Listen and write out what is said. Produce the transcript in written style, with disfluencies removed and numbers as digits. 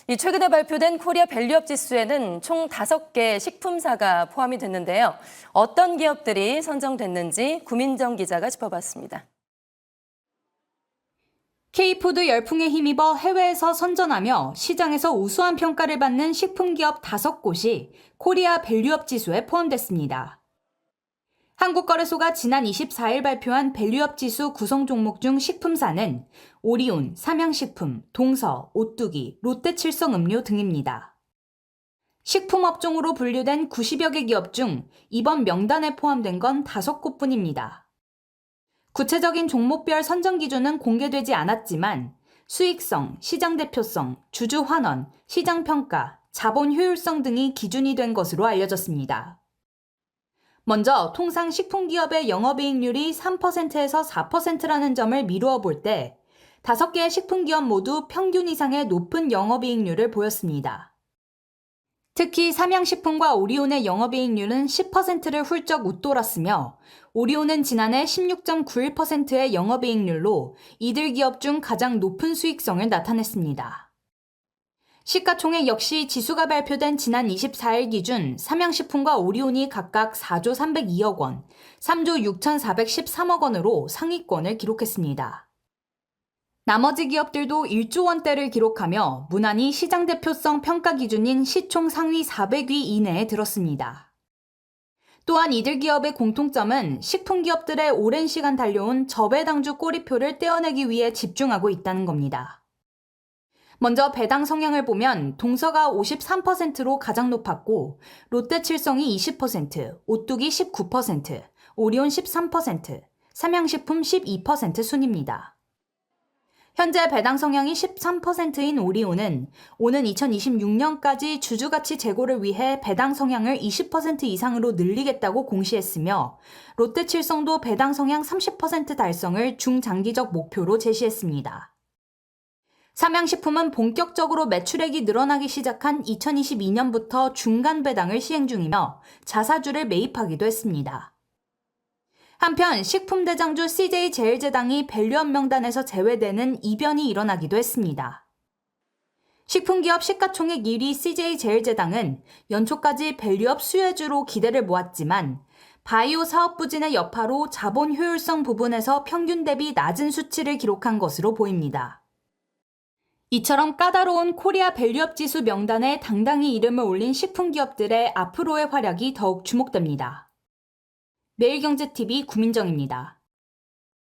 이 최근에 발표된 코리아 밸류업 지수에는 총 5개 식품사가 포함이 됐는데요. 어떤 기업들이 선정됐는지 구민정 기자가 짚어봤습니다. K푸드 열풍에 힘입어 해외에서 선전하며 시장에서 우수한 평가를 받는 식품기업 5곳이 코리아 밸류업 지수에 포함됐습니다. 한국거래소가 지난 24일 발표한 밸류업 지수 구성 종목 중 식품사는 오리온, 삼양식품, 동서, 오뚜기, 롯데칠성음료 등입니다. 식품업종으로 분류된 90여 개 기업 중 이번 명단에 포함된 건 5곳뿐입니다. 구체적인 종목별 선정 기준은 공개되지 않았지만 수익성, 시장 대표성, 주주 환원, 시장 평가, 자본 효율성 등이 기준이 된 것으로 알려졌습니다. 먼저 통상 식품기업의 영업이익률이 3%에서 4%라는 점을 미루어 볼 때 5개의 식품기업 모두 평균 이상의 높은 영업이익률을 보였습니다. 특히 삼양식품과 오리온의 영업이익률은 10%를 훌쩍 웃돌았으며 오리온은 지난해 16.91%의 영업이익률로 이들 기업 중 가장 높은 수익성을 나타냈습니다. 시가총액 역시 지수가 발표된 지난 24일 기준 삼양식품과 오리온이 각각 4조 302억 원, 3조 6,413억 원으로 상위권을 기록했습니다. 나머지 기업들도 1조 원대를 기록하며 무난히 시장 대표성 평가 기준인 시총 상위 400위 이내에 들었습니다. 또한 이들 기업의 공통점은 식품기업들의 오랜 시간 달려온 저배당주 꼬리표를 떼어내기 위해 집중하고 있다는 겁니다. 먼저 배당 성향을 보면 동서가 53%로 가장 높았고 롯데칠성이 20%, 오뚜기 19%, 오리온 13%, 삼양식품 12% 순입니다. 현재 배당 성향이 13%인 오리온은 오는 2026년까지 주주가치 제고를 위해 배당 성향을 20% 이상으로 늘리겠다고 공시했으며 롯데칠성도 배당 성향 30% 달성을 중장기적 목표로 제시했습니다. 삼양식품은 본격적으로 매출액이 늘어나기 시작한 2022년부터 중간 배당을 시행 중이며 자사주를 매입하기도 했습니다. 한편 식품대장주 CJ제일제당이 밸류업 명단에서 제외되는 이변이 일어나기도 했습니다. 식품기업 시가총액 1위 CJ제일제당은 연초까지 밸류업 수혜주로 기대를 모았지만 바이오 사업 부진의 여파로 자본 효율성 부분에서 평균 대비 낮은 수치를 기록한 것으로 보입니다. 이처럼 까다로운 코리아 밸류업 지수 명단에 당당히 이름을 올린 식품기업들의 앞으로의 활약이 더욱 주목됩니다. 매일경제TV 구민정입니다.